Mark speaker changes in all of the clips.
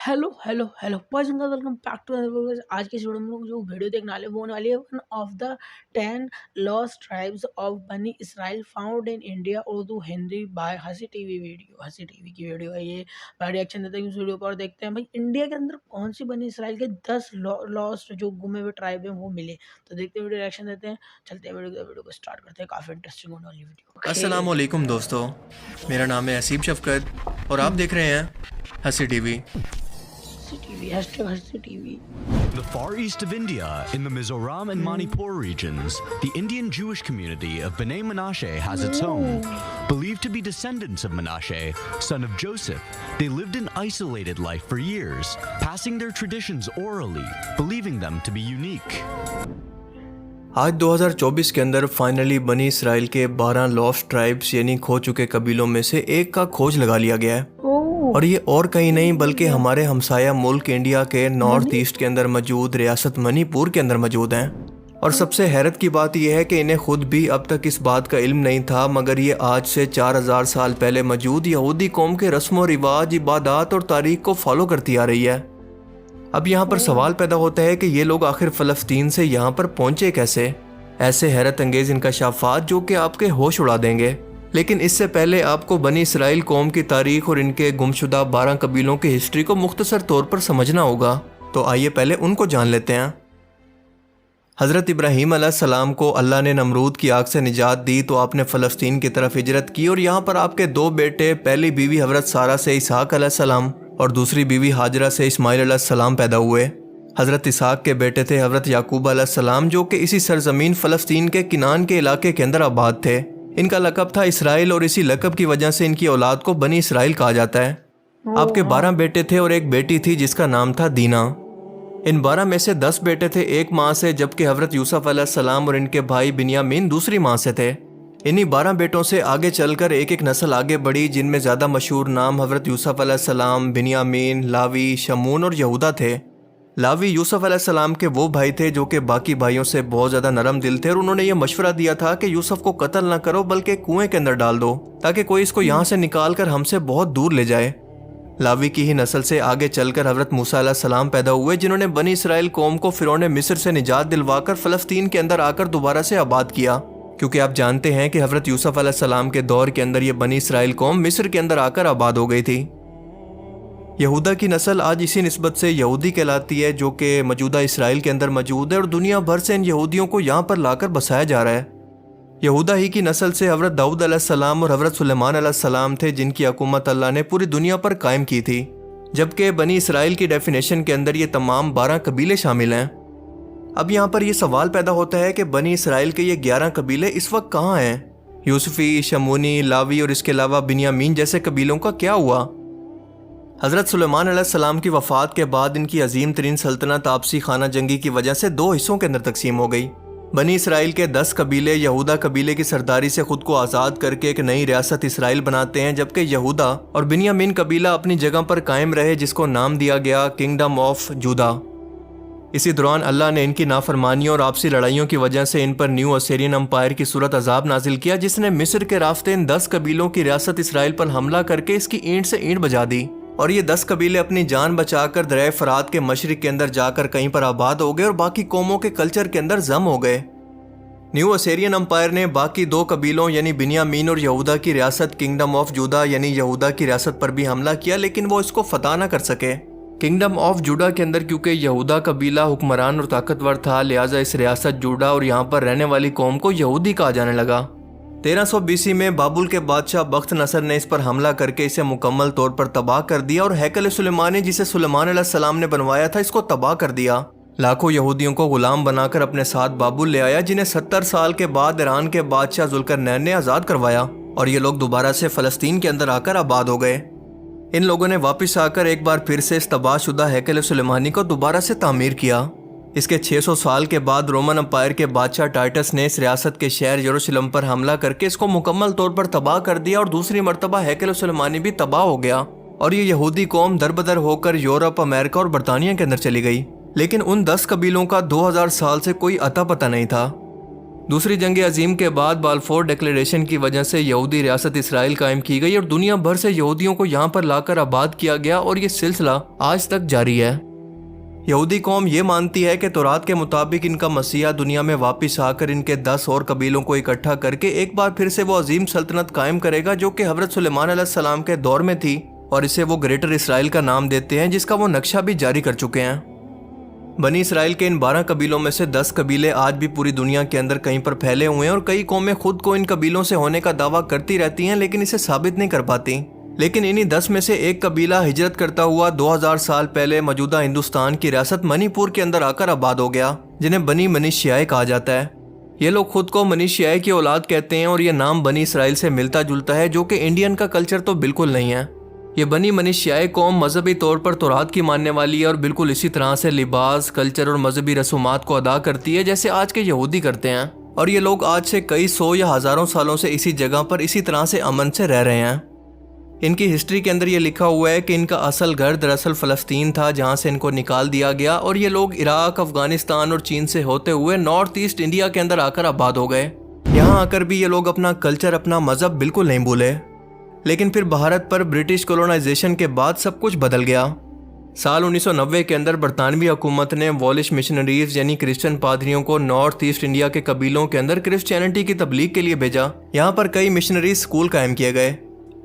Speaker 1: Hello hello hello boys and girls, welcome back to another. आज की इस video में हम लोग जो वीडियो देखने वाले वो होने वाली है one of the 10 lost tribes of बनी Israel found in India, Urdu Hindi by Hasi TV video. Hasi TV की वीडियो है ये। भाई रिएक्शन देते हैं इस वीडियो पर, देखते हैं भाई इंडिया के अंदर कौन सी बनी इसराइल के 10 लॉस्ट जो गुमे हुए ट्राइब हैं वो मिले। तो देखते हैं वीडियो, रिएक्शन देते हैं, चलते हैं वीडियो को स्टार्ट करते हैं। काफ़ी इंटरेस्टिंग होने वाली वीडियो।
Speaker 2: अस्सलामुअलैकुम दोस्तों, मेरा नाम है हसीब शफकत और आप देख रहे हैं हसी टीवी।
Speaker 1: हसी TV.
Speaker 3: The far east of India, in the Mizoram and Manipur regions, the Indian Jewish community of Bnei Menashe has its home. Believed to be descendants of Menashe, son of Joseph, they lived an isolated life for years, passing their traditions orally, believing them to be unique.
Speaker 2: आज 2024 के अंदर finally बनी Israel के 12 lost tribes यानी खो चुके कबीलों में से एक का खोज लगा लिया गया है। और ये और कहीं नहीं बल्कि हमारे हमसाया मुल्क इंडिया के नॉर्थ ईस्ट के अंदर मौजूद रियासत मणिपुर के अंदर मौजूद हैं। और सबसे हैरत की बात यह है कि इन्हें खुद भी अब तक इस बात का इल्म नहीं था, मगर ये आज से 4000 साल पहले मौजूद यहूदी कौम के रस्म व रिवाज, इबादत और तारीख को फॉलो करती आ रही है। अब यहाँ पर सवाल पैदा होता है कि ये लोग आखिर फ़लस्तीन से यहाँ पर पहुँचे कैसे। ऐसे हैरत अंगेज़ इंकशाफात जो कि आपके होश उड़ा देंगे। लेकिन इससे पहले आपको बनी इसराइल कौम की तारीख और इनके गुमशुदा 12 कबीलों की हिस्ट्री को मुख्तसर तौर पर समझना होगा। तो आइए पहले उनको जान लेते हैं। हज़रत इब्राहीम अलैहिस्सलाम को अल्लाह ने नमरूद की आग से निजात दी तो आपने फ़लस्तीन की तरफ हिजरत की और यहाँ पर आपके 2 बेटे, पहली बीवी हज़रत सारा से इसहाक अलैहिस्सलाम और दूसरी बीवी हाजरा से इस्माइल अलैहिस्सलाम पैदा हुए। हज़रत इसहाक के बेटे थे हज़रत याकूब अलैहिस्सलाम जो कि इसी सरजमीन फ़लस्तीन के किनान के इलाके के अंदर आबाद थे। इनका लक़ब था इसराइल और इसी लक़ब की वजह से इनकी औलाद को बनी इसराइल कहा जाता है। आपके 12 बेटे थे और एक बेटी थी जिसका नाम था दीना। इन 12 में से 10 बेटे थे एक माँ से, जबकि हज़रत यूसुफ अलैहिस्सलाम और इनके भाई बिन्यामीन दूसरी माँ से थे। इन्हीं 12 बेटों से आगे चलकर एक एक नस्ल आगे बढ़ी, जिनमें ज़्यादा मशहूर नाम हज़रत यूसुफ अलैहिस्सलाम, बिन्यामीन, लावी, शमून और यहूदा थे। लावी यूसुफ अलैहिस्सलाम के वो भाई थे जो कि बाकी भाइयों से बहुत ज़्यादा नरम दिल थे और उन्होंने ये मशवरा दिया था कि यूसुफ को कत्ल ना करो बल्कि कुएं के अंदर डाल दो ताकि कोई इसको यहाँ से निकाल कर हमसे बहुत दूर ले जाए। लावी की ही नस्ल से आगे चलकर हज़रत मूसा अलैहिस्सलाम पैदा हुए, जिन्होंने बनी इसराइल कौम को फ़िरौन मिस्र से निजात दिलवाकर फ़लस्तीन के अंदर आकर दोबारा से आबाद किया। क्योंकि आप जानते हैं कि हज़रत यूसुफ अलैहिस्सलाम के दौर के अंदर ये बनी इसराइल कौम मिस्र के अंदर आकर आबाद हो गई थी। यहूदा की नस्ल आज इसी निस्बत से यहूदी कहलाती है जो कि मौजूदा इसराइल के अंदर मौजूद है और दुनिया भर से इन यहूदियों को यहाँ पर लाकर बसाया जा रहा है। यहूदा ही की नस्ल से हज़रत दाऊद अलैहिस्सलाम और हज़रत सुलेमान अलैहिस्सलाम थे जिनकी हुकूमत अल्लाह ने पूरी दुनिया पर कायम की थी, जबकि बनी इसराइल की डेफिनेशन के अंदर ये तमाम 12 कबीले शामिल हैं। अब यहाँ पर यह सवाल पैदा होता है कि बनी इसराइल के ये 11 कबीले इस वक्त कहाँ हैं। यूसुफी, शमूनी, लावी और इसके अलावा बिन्यामीन जैसे कबीलों का क्या हुआ। हज़रत सुलेमान अलैहिस्सलाम की वफ़ात के बाद इनकी अजीम तरीन सल्तनत आपसी खाना जंगी की वजह से 2 हिस्सों के अंदर तकसीम हो गई। बनी इसराइल के 10 कबीले यहूदा कबीले की सरदारी से ख़ुद को आज़ाद करके एक नई रियासत इसराइल बनाते हैं, जबकि यहूदा और बिन्यामीन कबीला अपनी जगह पर कायम रहे, जिसको नाम दिया गया किंगडम ऑफ जूदा। इसी दौरान अल्लाह ने इनकी नाफरमानियों और आपसी लड़ाइयों की वजह से इन पर न्यू असेरियन अम्पायर की सूरत अजाब नाजिल किया, जिसने मिस्र के रास्ते इन 10 कबीलों की रियासत इसराइल पर हमला करके इसकी ईंट से ईंट बजा दी और ये 10 कबीले अपनी जान बचाकर दरिया फरात के मशरिक के अंदर जाकर कहीं पर आबाद हो गए और बाकी कौमों के कल्चर के अंदर जम हो गए। न्यू असेरियन अम्पायर ने बाकी 2 कबीलों यानी बिन्यामीन और यहूदा की रियासत किंगडम ऑफ जूदा यानी यहूदा की रियासत पर भी हमला किया, लेकिन वो इसको फतह न कर सके। किंगडम ऑफ जूडा के अंदर क्योंकि यहूदा कबीला हुक्मरान और ताकतवर था, लिहाजा इस रियासत जूडा और यहाँ पर रहने वाली कौम को यहूदी कहा जाने लगा। 1300 BC में बाबुल के बादशाह बख्त नसर ने इस पर हमला करके इसे मुकम्मल तौर पर तबाह कर दिया और हैकल सुलेमानी जिसे सुलेमान अलैहिस्सलाम ने बनवाया था इसको तबाह कर दिया। लाखों यहूदियों को गुलाम बनाकर अपने साथ बाबुल ले आया, जिन्हें 70 साल के बाद ईरान के बादशाह जुल्करनैन ने आज़ाद करवाया और ये लोग दोबारा से फ़लस्तीन के अंदर आकर आबाद हो गए। इन लोगों ने वापस आकर एक बार फिर से इस तबाहशुदा हैकल सुलेमानी को दोबारा से तामीर किया। इसके 600 साल के बाद रोमन अम्पायर के बादशाह टाइटस ने इस रियासत के शहर यरूशलेम पर हमला करके इसको मुकम्मल तौर पर तबाह कर दिया और दूसरी मरतबा हैकल सुलेमानी भी तबाह हो गया और ये यहूदी कौम दरबदर होकर यूरोप, अमेरिका और बरतानिया के अंदर चली गई। लेकिन उन 10 कबीलों का 2000 साल से कोई अता पता नहीं था। दूसरी जंग अजीम के बाद बाल्फोर डिक्लेरेशन की वजह से यहूदी रियासत इसराइल कायम की गई और दुनिया भर से यहूदियों को यहाँ पर लाकर आबाद किया गया और ये सिलसिला आज तक जारी है। यहूदी कौम ये मानती है कि तौरात के मुताबिक इनका मसीहा दुनिया में वापस आकर इनके 10 और कबीलों को इकट्ठा करके एक बार फिर से वो अजीम सल्तनत कायम करेगा जो कि हजरत सुलेमान अलैहिस्सलाम के दौर में थी, और इसे वो ग्रेटर इसराइल का नाम देते हैं, जिसका वो नक्शा भी जारी कर चुके हैं। बनी इसराइल के इन 12 कबीलों में से 10 कबीले आज भी पूरी दुनिया के अंदर कहीं पर फैले हुए हैं और कई कौमें खुद को इन कबीलों से होने का दावा करती रहती हैं, लेकिन इसे साबित नहीं कर पाती। लेकिन इन्हीं 10 में से एक कबीला हिजरत करता हुआ 2000 साल पहले मौजूदा हिंदुस्तान की रियासत मणिपुर के अंदर आकर आबाद हो गया, जिन्हें बनी मनीषियाई कहा जाता है। ये लोग खुद को मनीषियाई की औलाद कहते हैं और ये नाम बनी इसराइल से मिलता जुलता है, जो कि इंडियन का कल्चर तो बिल्कुल नहीं है। ये बनी मनीषियाई कौम मजहबी तौर पर तौरात की मानने वाली है और बिल्कुल इसी तरह से लिबास, कल्चर और मजहबी रसूमात को अदा करती है जैसे आज के यहूदी करते हैं। और ये लोग आज से कई सौ या हजारों सालों से इसी जगह पर इसी तरह से अमन से रह रहे हैं। इनकी हिस्ट्री के अंदर ये लिखा हुआ है कि इनका असल घर दरअसल फ़लस्तीन था, जहाँ से इनको निकाल दिया गया और ये लोग इराक, अफगानिस्तान और चीन से होते हुए नॉर्थ ईस्ट इंडिया के अंदर आकर आबाद हो गए। यहाँ आकर भी ये लोग अपना कल्चर, अपना मजहब बिल्कुल नहीं भूले। लेकिन फिर भारत पर ब्रिटिश कॉलोनाइजेशन के बाद सब कुछ बदल गया। साल 1990 के अंदर बरतानवी हुकूमत ने वॉलिश मिशनरीज यानी क्रिश्चियन पादरियों को नॉर्थ ईस्ट इंडिया के कबीलों के अंदर क्रिश्चियनिटी की तबलीग के लिए भेजा। यहाँ पर कई मिशनरीज स्कूल कायम किए गए।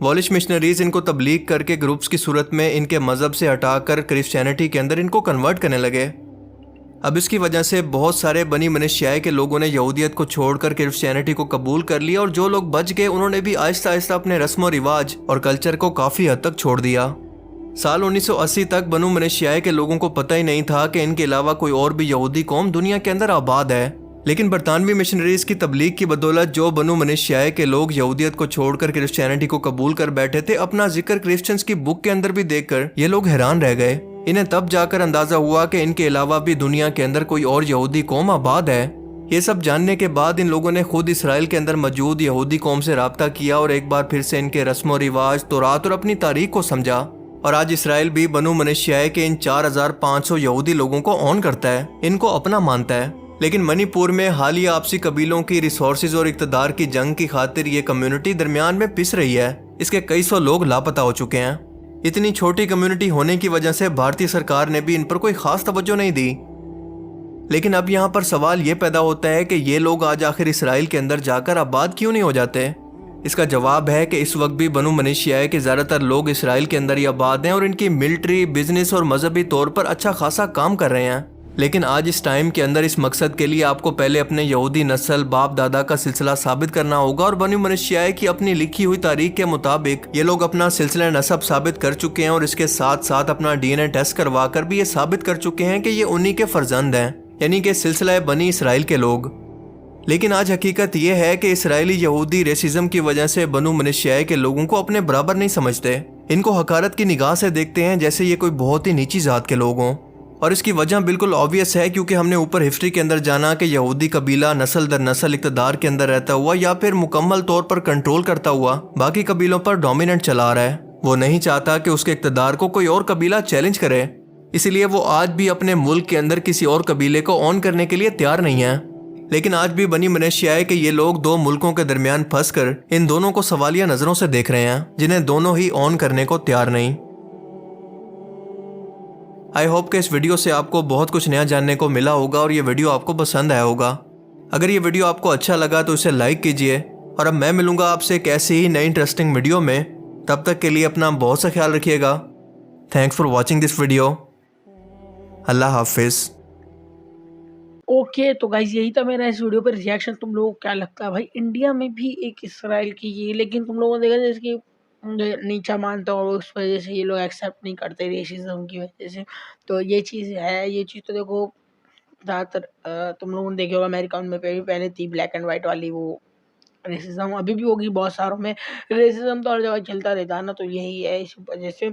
Speaker 2: वॉलिश मिशनरीज इनको तबलीग करके ग्रुप्स की सूरत में इनके मजहब से हटाकर क्रिश्चियनिटी के अंदर इनको कन्वर्ट करने लगे। अब इसकी वजह से बहुत सारे बनी मनीषियाई के लोगों ने यहूदियत को छोड़कर क्रिश्चियनिटी को कबूल कर लिया और जो लोग बच गए उन्होंने भी आहिस्ता आहिस्ता अपने रस्म और रिवाज और कल्चर को काफ़ी हद तक छोड़ दिया। साल 1980 तक बनु मनीषियाई के लोगों को पता ही नहीं था कि इनके अलावा कोई और भी यहूदी कौम दुनिया के अंदर आबाद है। लेकिन बरतानवी मिशनरीज की तबलीग की बदौलत जो बनु मनीषियाई के लोग यहूदियत को छोड़कर क्रिश्चियनिटी को कबूल कर बैठे थे, अपना जिक्र क्रिश्चियंस की बुक के अंदर भी देखकर ये लोग हैरान रह गए। इन्हें तब जाकर अंदाजा हुआ कि इनके अलावा भी दुनिया के अंदर कोई और यहूदी कौम आबाद है। ये सब जानने के बाद इन लोगों ने खुद इसराइल के अंदर मौजूद यहूदी कौम से राब्ता किया और एक बार फिर से इनके रस्म रिवाज, तौरात और अपनी तारीख को समझा। और आज इसराइल भी बनु मनीषियाई के इन 4500 यहूदी लोगों को ऑन करता है, इनको अपना मानता है। लेकिन मणिपुर में हालिया आपसी कबीलों की रिसोर्सेज और इक़्तिदार की जंग की खातिर ये कम्युनिटी दरमियान में पिस रही है। इसके कई सौ लोग लापता हो चुके हैं। इतनी छोटी कम्युनिटी होने की वजह से भारतीय सरकार ने भी इन पर कोई खास तवज्जो नहीं दी। लेकिन अब यहाँ पर सवाल ये पैदा होता है कि ये लोग आज आखिर इसराइल के अंदर जाकर आबाद क्यों नहीं हो जाते। इसका जवाब है कि इस वक्त भी बनु मनीषियाई के ज़्यादातर लोग इसराइल के अंदर ही आबाद हैं और इनकी मिलिट्री, बिजनेस और मजहबी तौर पर अच्छा खासा काम कर रहे हैं। लेकिन आज इस टाइम के अंदर इस मकसद के लिए आपको पहले अपने यहूदी नस्ल, बाप दादा का सिलसिला साबित करना होगा और बनु मनीषियाई की अपनी लिखी हुई तारीख के मुताबिक ये लोग अपना सिलसिला नसब साबित कर चुके हैं और इसके साथ साथ अपना DNA टेस्ट करवा कर भी ये साबित कर चुके हैं कि ये उन्हीं के फर्जंद हैं, यानी कि सिलसिला बनी इसराइल के लोग। लेकिन आज हकीकत ये है कि इसराइली यहूदी रेसिज्म की वजह से बनु मनीषियाई के लोगों को अपने बराबर नहीं समझते। इनको हकारत की निगाह से देखते हैं जैसे ये कोई बहुत ही नीची जात के लोग हों। और इसकी वजह बिल्कुल ऑब्वियस है, क्योंकि हमने ऊपर हिस्ट्री के अंदर जाना कि यहूदी कबीला नस्ल दर नस्ल इक़्तिदार के अंदर रहता हुआ या फिर मुकम्मल तौर पर कंट्रोल करता हुआ बाकी कबीलों पर डोमिनेंट चला रहा है। वो नहीं चाहता कि उसके इक़्तिदार को कोई और कबीला चैलेंज करे, इसलिए वो आज भी अपने मुल्क के अंदर किसी और कबीले को ऑन करने के लिए तैयार नहीं है। लेकिन आज भी बनी मनीषियाई के ये लोग दो मुल्कों के दरमियान फंसकर इन दोनों को सवालिया नजरों से देख रहे हैं, जिन्हें दोनों ही ऑन करने को तैयार नहीं। आई होप कि इस वीडियो से आपको बहुत कुछ नया जानने को मिला होगा और ये वीडियो आपको पसंद आया होगा। अगर ये वीडियो आपको अच्छा लगा तो इसे लाइक कीजिए और अब मैं मिलूंगा आपसे एक ऐसी ही नई इंटरेस्टिंग वीडियो में। तब तक के लिए अपना बहुत सा ख्याल रखिएगा। Thanks for watching this video. अल्लाह हाफिज़।
Speaker 1: ओके, तो गाइज यही था मेरा इस वीडियो पर रिएक्शन। तुम लोगों को क्या लगता है भाई, इंडिया में भी एक इसराइल की ये, लेकिन तुम लोगों ने देखा जैसे कि नीचा मानता और उस वजह से ये लोग एक्सेप्ट नहीं करते रेसिज्म की वजह से। तो ये चीज़ है, ये चीज़ तो देखो ज़्यादातर तुम लोगों ने देखे होगा अमेरिका में भी पहले थी ब्लैक एंड वाइट वाली वो रेसिज्म, अभी भी होगी बहुत सारों में। रेसिज्म तो हर जगह चलता रहता है ना, तो यही है इस वजह से।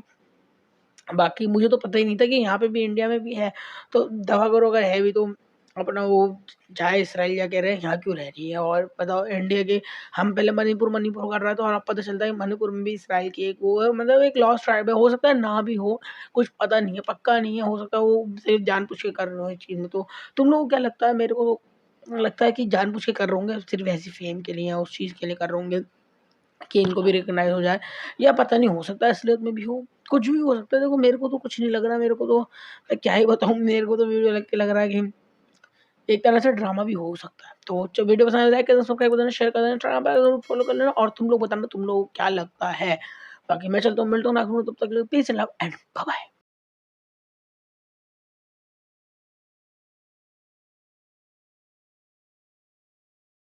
Speaker 1: बाकी मुझे तो पता ही नहीं था कि यहाँ पे भी इंडिया में भी है। तो दवा करो अगर है भी तो अपना वो चाहे इसराइल या कह रहे हैं यहाँ क्यों रह रही है। और बताओ इंडिया के हम पहले मणिपुर कर रहा था और अब पता चलता है मणिपुर में भी इसराइल की एक वो है, मतलब एक लॉस्ट ट्राइब है। हो सकता है ना भी हो, कुछ पता नहीं है, पक्का नहीं है, हो सकता है वो सिर्फ जानबूझ के कर रहे हो इस चीज़ में। तो तुम लोगों को क्या लगता है, मेरे को لگتا ہے کہ جان بوجھ کے کر رہے ہوں گے، صرف ایسی فیم کے لیے یا اس چیز کے لیے کر رہے ہوں گے کہ ان کو بھی ریکگنائز ہو جائے، یا پتہ نہیں ہو سکتا ہے اصلیت میں بھی ہو، کچھ بھی ہو سکتا ہے۔ دیکھو میرے کو تو کچھ نہیں لگ رہا، میرے کو تو میں کیا ہی بتاؤں، میرے کو تو ویڈیو لگ رہا ہے کہ ایک طرح سے ڈرامہ بھی ہو سکتا ہے۔ تو جو ویڈیو پسند ہے لائک کر دینا، سبسکرائب کر دینا، شیئر کر دینا، انسٹاگرام پہ ضرور فالو کر لینا، اور تم لوگ بتانا تم لوگوں کو کیا لگتا ہے۔ باقی میں چلتا ہوں، ملتا ہوں، تب تک کے لیے peace and love and bye bye.